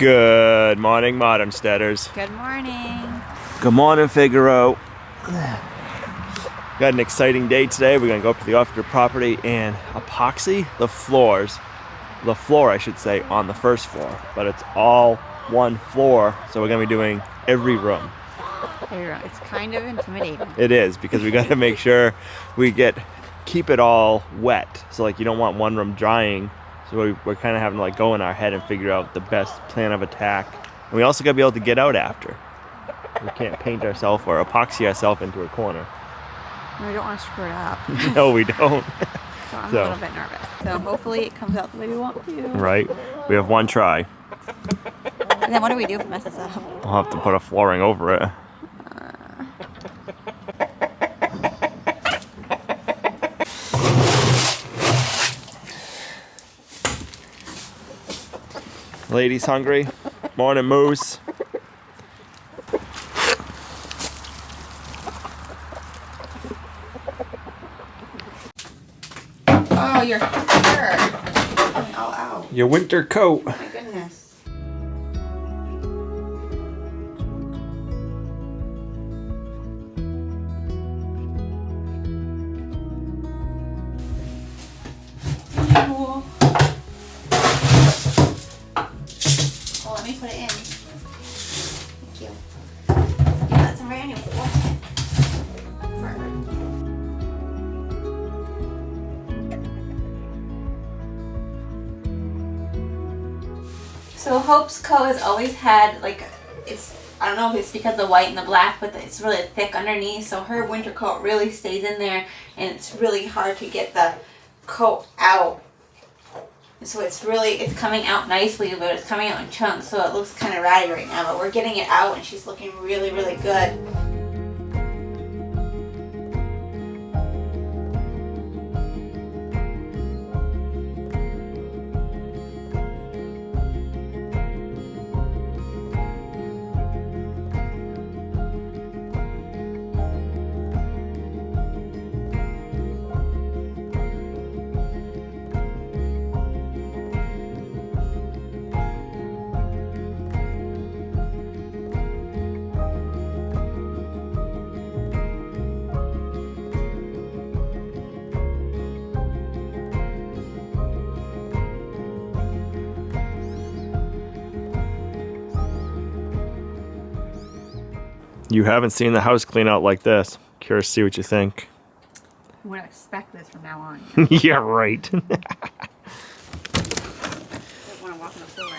Good morning, Modern Steaders. Good morning. Good morning, Figaro. Got an exciting day today. We're gonna go up to the Officer property and epoxy the floors. The floor, I should say, on the first floor, but it's all one floor, so we're gonna be doing every room. It's kind of intimidating. It is, because we gotta make sure we keep it all wet. So like you don't want one room drying. So we're kind of having to like go in our head and figure out the best plan of attack. And we also gotta be able to get out after. We can't paint ourselves or epoxy ourselves into a corner. We don't want to screw it up. No, we don't. So I'm a little bit nervous. So hopefully it comes out the way we want to. Right. We have one try. And then what do we do if it messes up? We'll have to put a flooring over it. Ladies hungry? Morning, Moose. Oh, your hair. Ow. Your winter coat. My goodness. Cool. Well, let me put it in. Thank you. You got some right on your forehead. So Hope's coat has always had like, I don't know if it's because of the white and the black, but it's really thick underneath, so her winter coat really stays in there, and it's really hard to get the coat out. So it's coming out nicely, but it's coming out in chunks, so it looks kind of ratty right now, but we're getting it out and she's looking really, really good. You haven't seen the house clean out like this. Curious to see what you think. I'm going to expect this from now on. Yeah, right. I don't want to walk on the floor.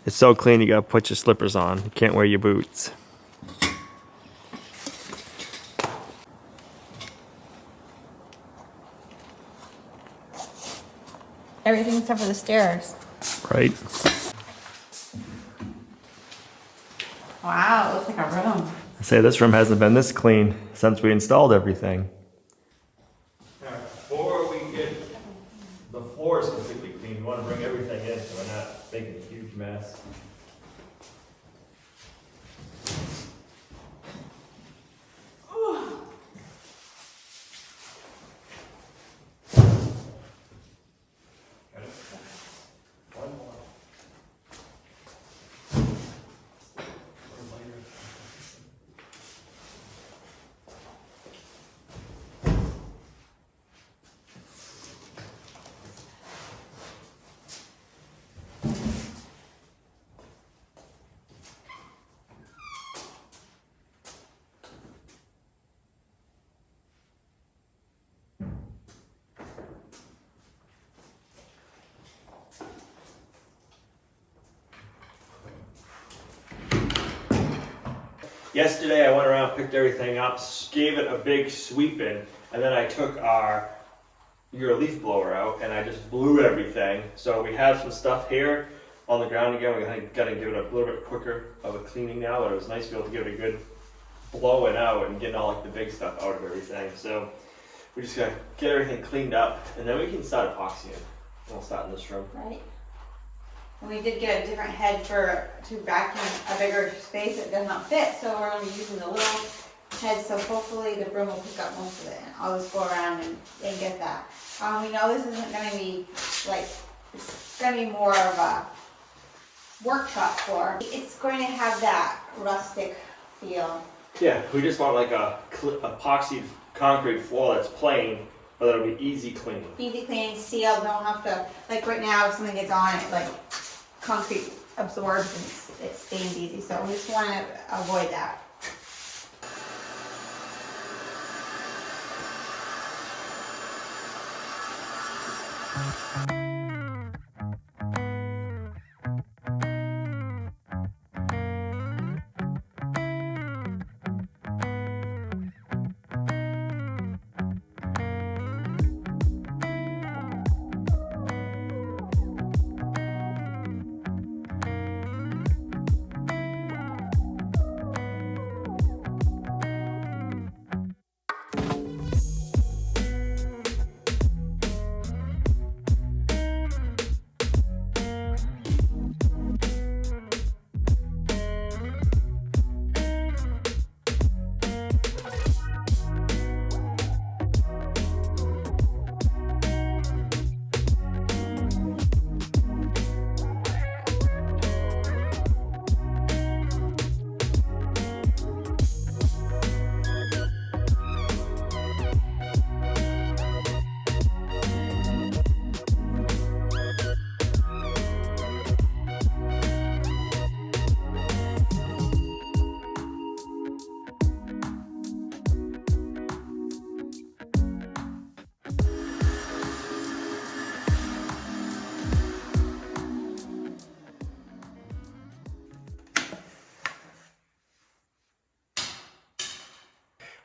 It's so clean you gotta put your slippers on. You can't wear your boots. Everything except for the stairs. Right? Wow, it looks like a room. I say this room hasn't been this clean since we installed everything. Before we get the floors completely clean, we want to bring everything in so we're not making a huge mess. Yesterday I went around, picked everything up, gave it a big sweeping, and then I took your leaf blower out and I just blew everything. So we have some stuff here on the ground again. We're gonna give it a little bit quicker of a cleaning now, but it was nice to be able to give it a good blowing out and getting all like the big stuff out of everything. So we just gotta get everything cleaned up and then we can start epoxying. We'll start in this room. Right. And we did get a different head to vacuum a bigger space that does not fit, so we're only using the little head, so hopefully the broom will pick up most of it, and I'll just go around and get that. We know this isn't going to be like, it's going to be more of a workshop for. It's going to have that rustic feel. Yeah, we just want like a epoxy concrete floor that's plain, but that'll be easy cleaning. Easy cleaning, sealed, don't have to, like right now if something gets on it, like concrete absorbs and it stains easy, so we just want to avoid that.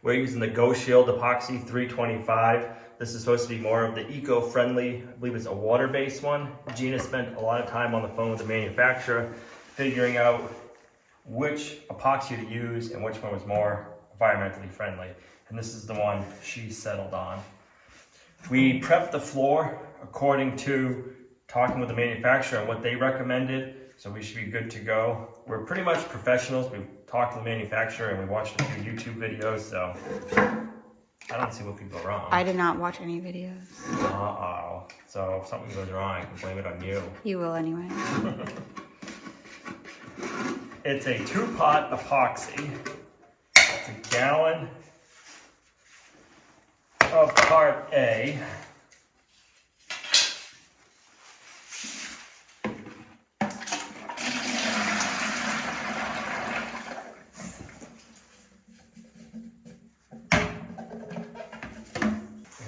We're using the Go Shield Epoxy 325. This is supposed to be more of the eco-friendly, I believe it's a water-based one. Gina spent a lot of time on the phone with the manufacturer, figuring out which epoxy to use and which one was more environmentally friendly. And this is the one she settled on. We prepped the floor according to talking with the manufacturer and what they recommended, so we should be good to go. We're pretty much professionals. We talked to the manufacturer and we watched a few YouTube videos, so I don't see what could go wrong. I did not watch any videos. Uh-oh. So if something goes wrong, I can blame it on you. You will anyway. It's a 2-pot epoxy. It's a gallon of part A.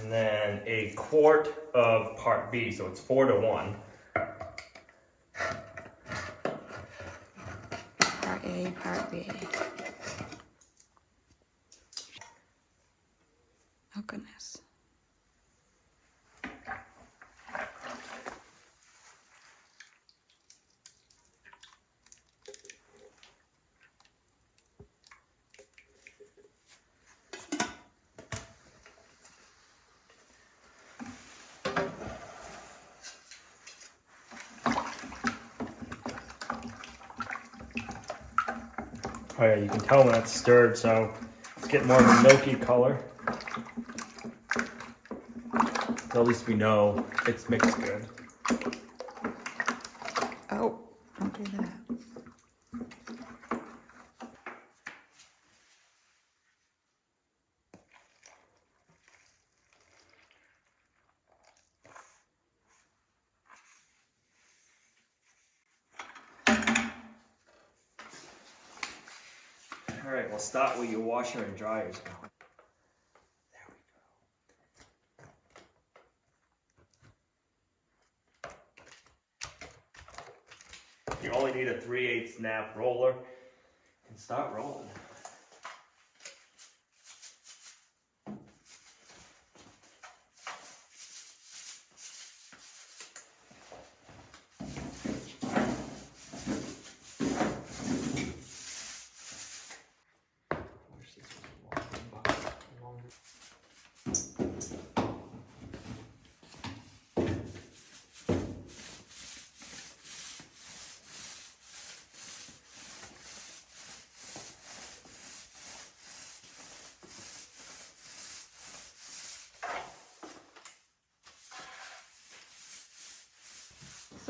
And then a quart of part B, so it's 4-to-1. Part A, part B. Oh goodness. Oh yeah, you can tell when it's stirred, so it's getting more of a milky color. So at least we know it's mixed good. Oh, don't do that. All right, we'll start with your washer and dryers going. There we go. You only need a 3/8 snap roller and start rolling.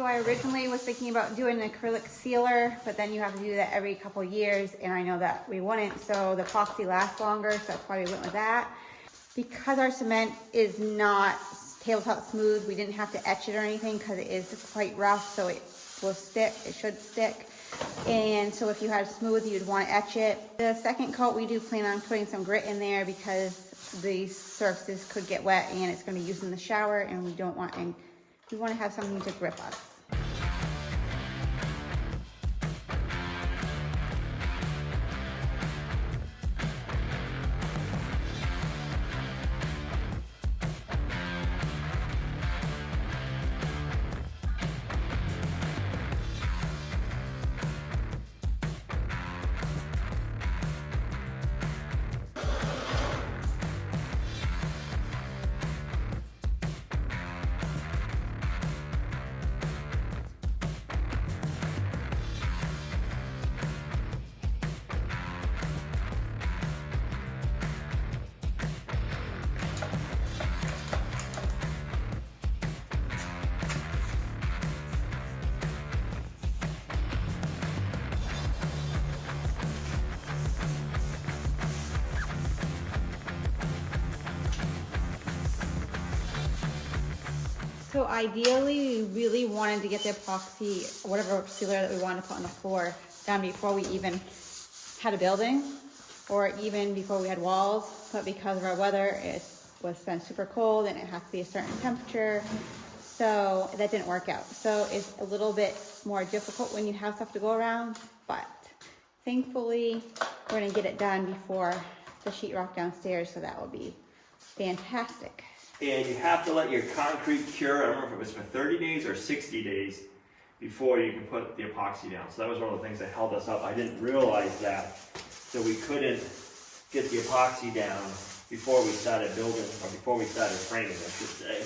So I originally was thinking about doing an acrylic sealer, but then you have to do that every couple years, and I know that we wouldn't, so the epoxy lasts longer, so that's why we went with that. Because our cement is not tabletop smooth, we didn't have to etch it or anything because it is quite rough, so it will stick, it should stick. And so if you had smooth, you'd want to etch it. The second coat, we do plan on putting some grit in there because these surfaces could get wet and it's going to be used in the shower, and we don't want, and we want to have something to grip us. So ideally, we really wanted to get the epoxy, whatever sealer that we wanted to put on the floor, done before we even had a building, or even before we had walls. But because of our weather, it was been super cold and it has to be a certain temperature, so that didn't work out. So it's a little bit more difficult when you have stuff to go around, but thankfully, we're gonna get it done before the sheetrock downstairs, so that will be fantastic. And you have to let your concrete cure, I don't remember if it was for 30 days or 60 days before you can put the epoxy down. So that was one of the things that held us up. I didn't realize that. So we couldn't get the epoxy down before we started building, or before we started framing, I should say.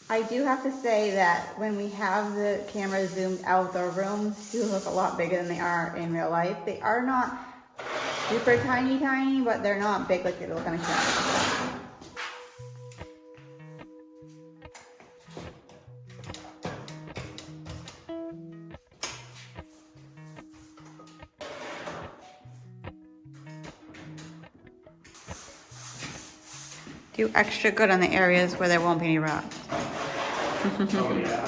I do have to say that when we have the camera zoomed out, the rooms do look a lot bigger than they are in real life. They are not super tiny, but they're not big like they look on a camera. Do extra good on the areas where there won't be any rocks. Oh yeah.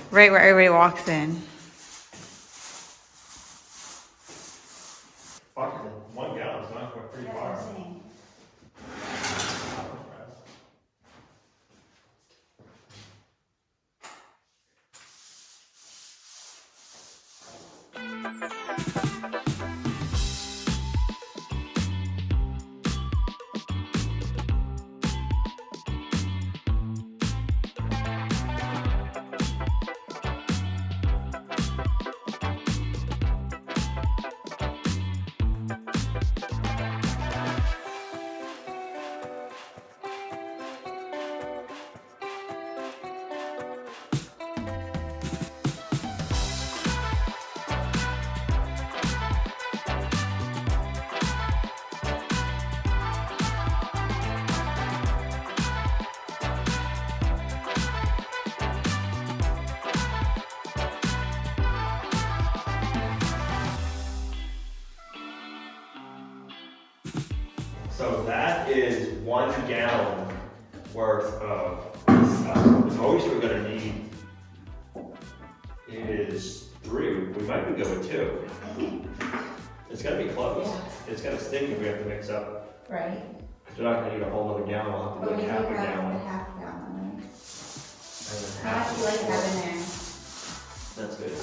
Right where everybody walks in. Fuck, 1 gallon's not going pretty far. So that is 1 gallon worth of stuff. The most we're gonna need is 3. We might be good with 2. It's gonna be close. It's gonna stink if we have to mix up. Right. We're not gonna need a whole other gallon. We'll have to do half a gallon. Half a gallon, right? And then How much half. do you like to have in there? That's good.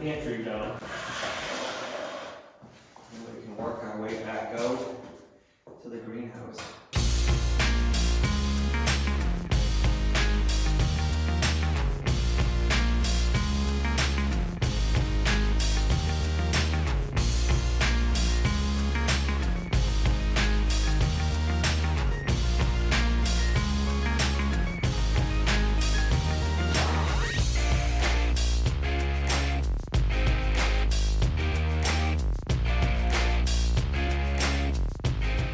pantry done. And we can work our way back out to the greenhouse.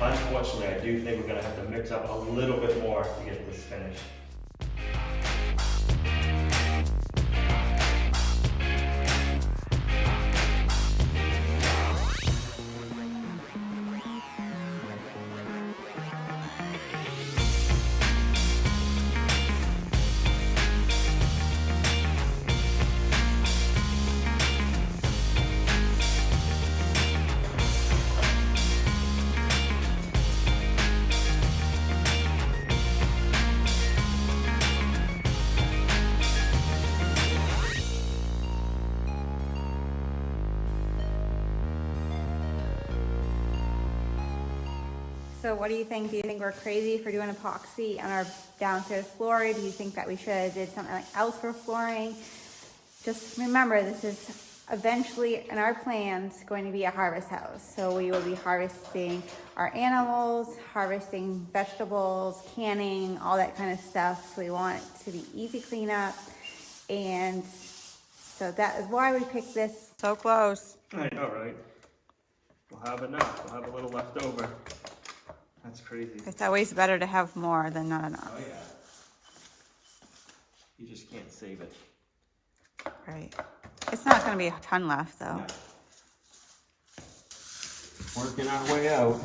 Unfortunately, I do think we're gonna have to mix up a little bit more to get this finished. So what do you think? Do you think we're crazy for doing epoxy on our downstairs flooring? Do you think that we should have did something else for flooring? Just remember, this is eventually in our plans going to be a harvest house. So we will be harvesting our animals, harvesting vegetables, canning, all that kind of stuff. So we want it to be easy cleanup. And so that is why we picked this. So close. I know, right? We'll have enough. We'll have a little left over. That's crazy. It's always better to have more than not enough. Oh yeah. You just can't save it. Right. It's not going to be a ton left though. No. Working our way out.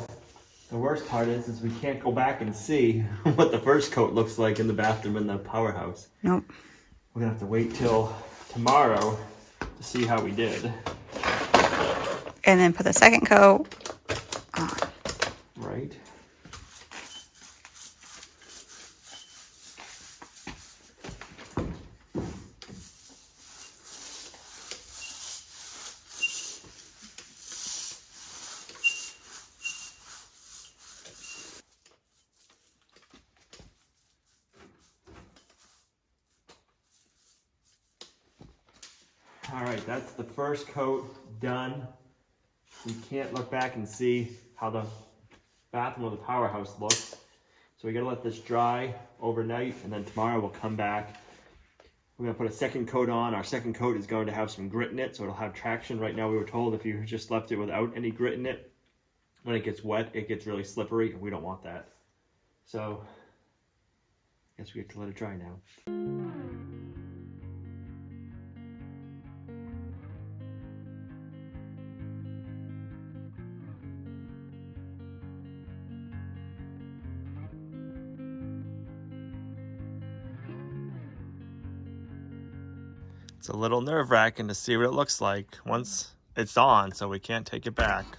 The worst part is we can't go back and see what the first coat looks like in the bathroom in the powerhouse. Nope. We're gonna have to wait till tomorrow to see how we did. And then put the second coat on. Right. All right, that's the first coat done. We can't look back and see how the bathroom of the powerhouse looks. So we gotta let this dry overnight, and then tomorrow we'll come back. We're gonna put a second coat on. Our second coat is going to have some grit in it, so it'll have traction. Right now we were told if you just left it without any grit in it, when it gets wet, it gets really slippery, and we don't want that. So, I guess we have to let it dry now. It's a little nerve-wracking to see what it looks like once it's on, so we can't take it back.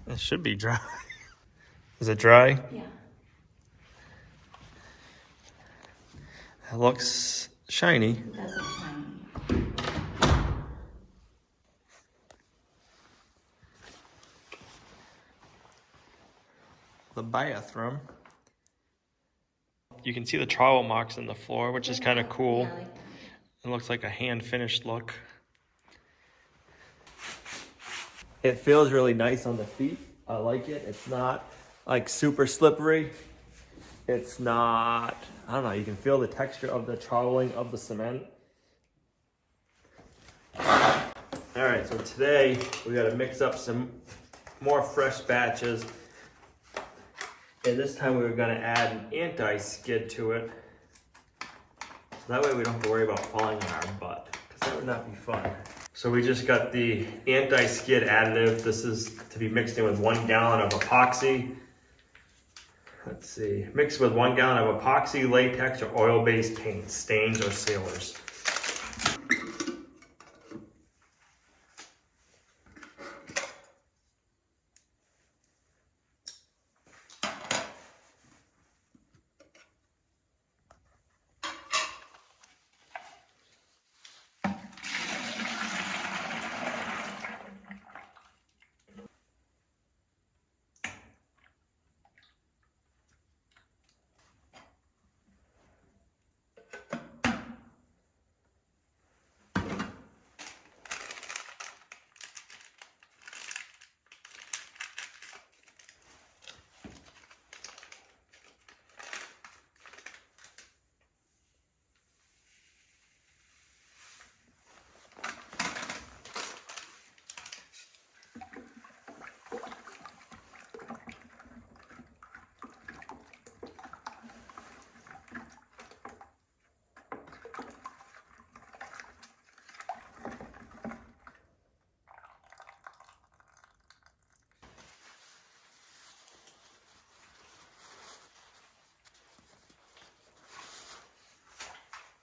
It should be dry. Is it dry? Yeah. It looks shiny. It does look shiny. The bathroom. You can see the trowel marks in the floor, which is kind of cool. Yeah, I like that. It looks like a hand-finished look. It feels really nice on the feet. I like it. It's not like super slippery. It's not, I don't know, you can feel the texture of the troweling of the cement. All right, so today we got to mix up some more fresh batches. And this time we were going to add an anti-skid to it. So that way we don't have to worry about falling on our butt, because that would not be fun. So we just got the anti-skid additive. This is to be mixed in with 1 gallon of epoxy. Let's see, mixed with 1 gallon of epoxy, latex, or oil-based paints, stains, or sealers.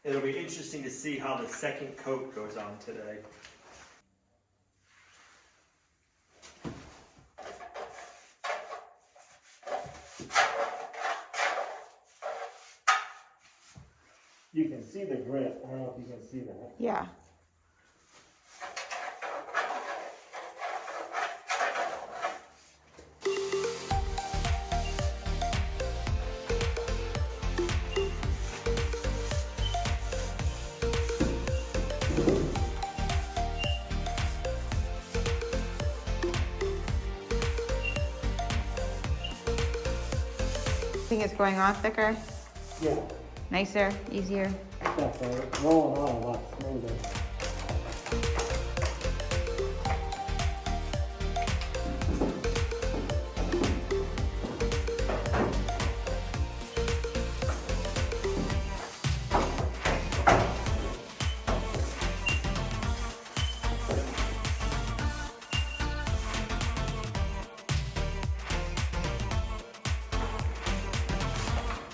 It'll be interesting to see how the second coat goes on today. You can see the grip. I don't know if you can see that. Yeah. Think it's going on thicker, Yeah, nicer, easier? definitely. It's rolling on a lot smoother.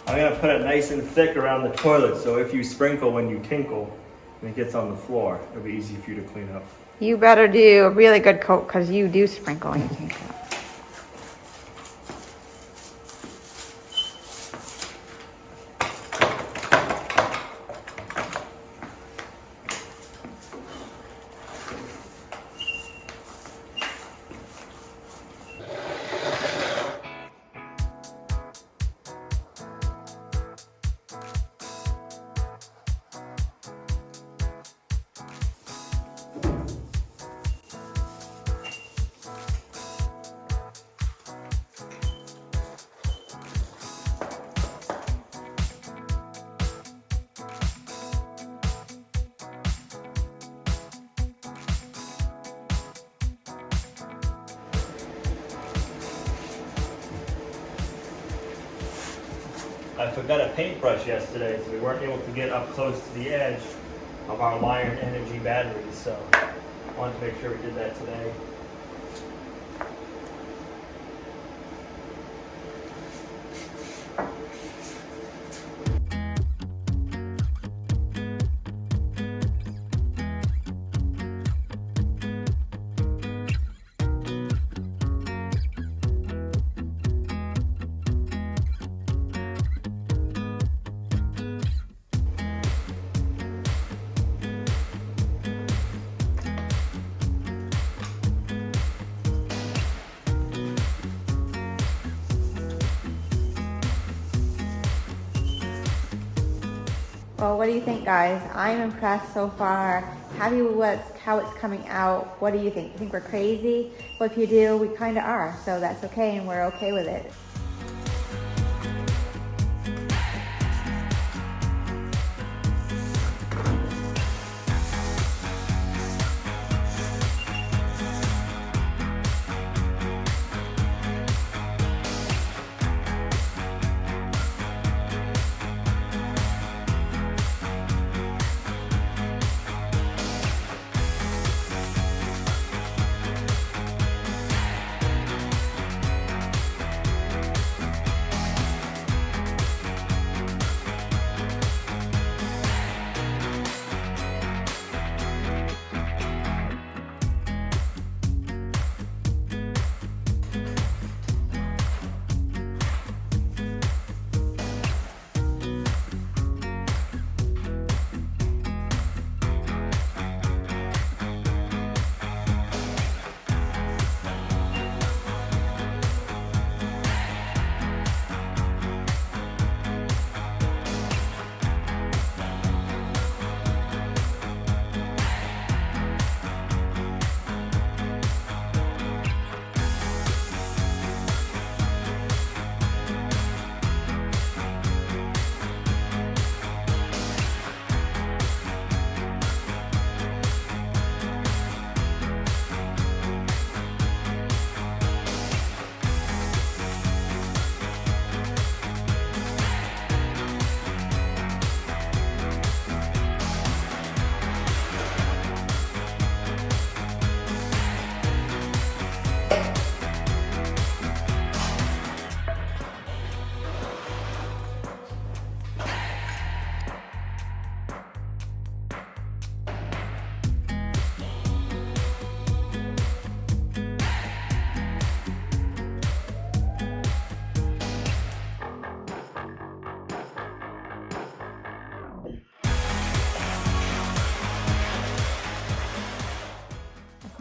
I'm gonna put it nice and thick around the toilet, so if you sprinkle when you tinkle and it gets on the floor, it'll be easy for you to clean up. You better do a really good coat because you do sprinkle when you think that. I forgot a paintbrush yesterday, so we weren't able to get up close to the edge of our Lion Energy batteries, so I wanted to make sure we did that today. Well, what do you think, guys? I'm impressed so far. Happy with how it's coming out. What do you think? You think we're crazy? Well, if you do, we kind of are. So that's okay, and we're okay with it.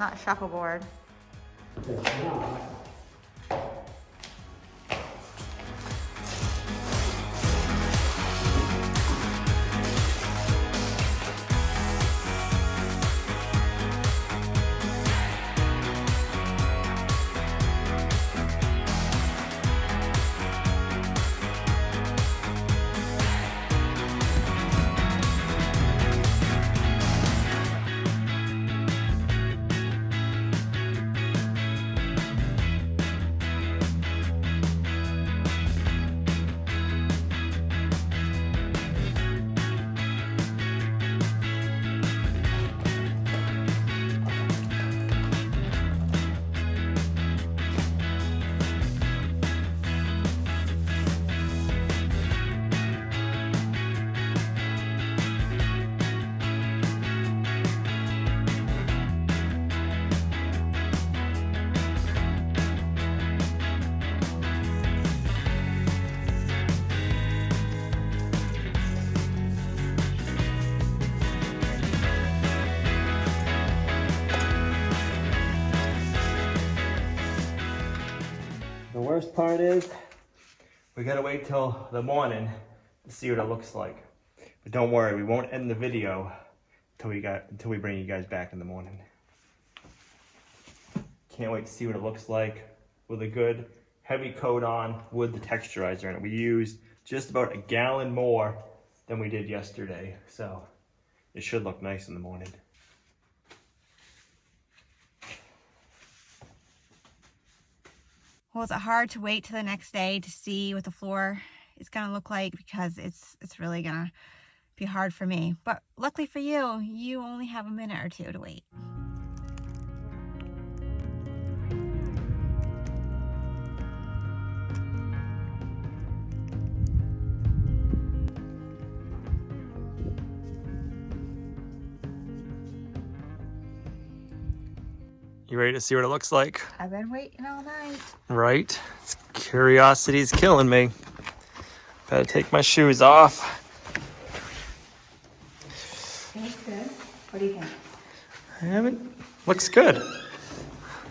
not shuffleboard. It's not. The worst part is we gotta wait till the morning to see what it looks like. But don't worry, we won't end the video until we bring you guys back in the morning. Can't wait to see what it looks like with a good heavy coat on with the texturizer in it. We used just about a gallon more than we did yesterday, so it should look nice in the morning. Well, is it hard to wait till the next day to see what the floor is gonna look like, because it's really gonna be hard for me. But luckily for you, you only have a minute or two to wait. You ready to see what it looks like? I've been waiting all night. Right? Curiosity's killing me. Better take my shoes off. Looks good. What do you think? I haven't. Looks good.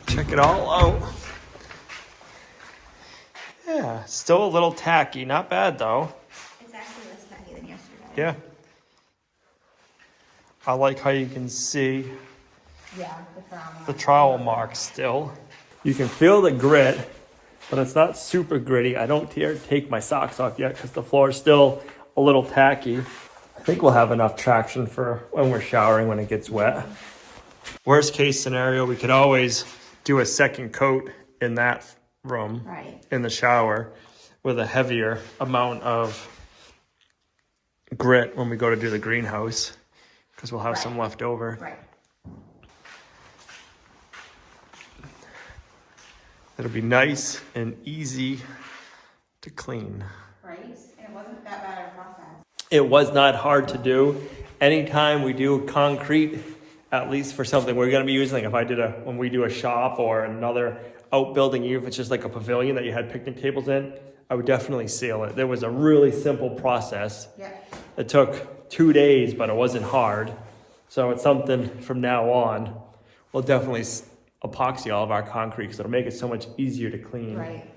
Check it all out. Yeah, still a little tacky. Not bad though. It's actually less tacky than yesterday. Yeah. I like how you can see Yeah, the trowel marks still. You can feel the grit, but it's not super gritty. I don't dare take my socks off yet because the floor is still a little tacky. I think we'll have enough traction for when we're showering when it gets wet. Worst case scenario, we could always do a second coat in that room, Right. in the shower, with a heavier amount of grit when we go to do the greenhouse, because we'll have some left over. Right. It'll be nice and easy to clean. Right? And it wasn't that bad of a process. It was not hard to do. Anytime we do concrete, at least for something we're gonna be using, like when we do a shop or another outbuilding, even if it's just like a pavilion that you had picnic tables in, I would definitely seal it. There was a really simple process. Yeah. It took 2 days, but it wasn't hard. So it's something from now on, we'll definitely epoxy all of our concrete because it'll make it so much easier to clean. Right.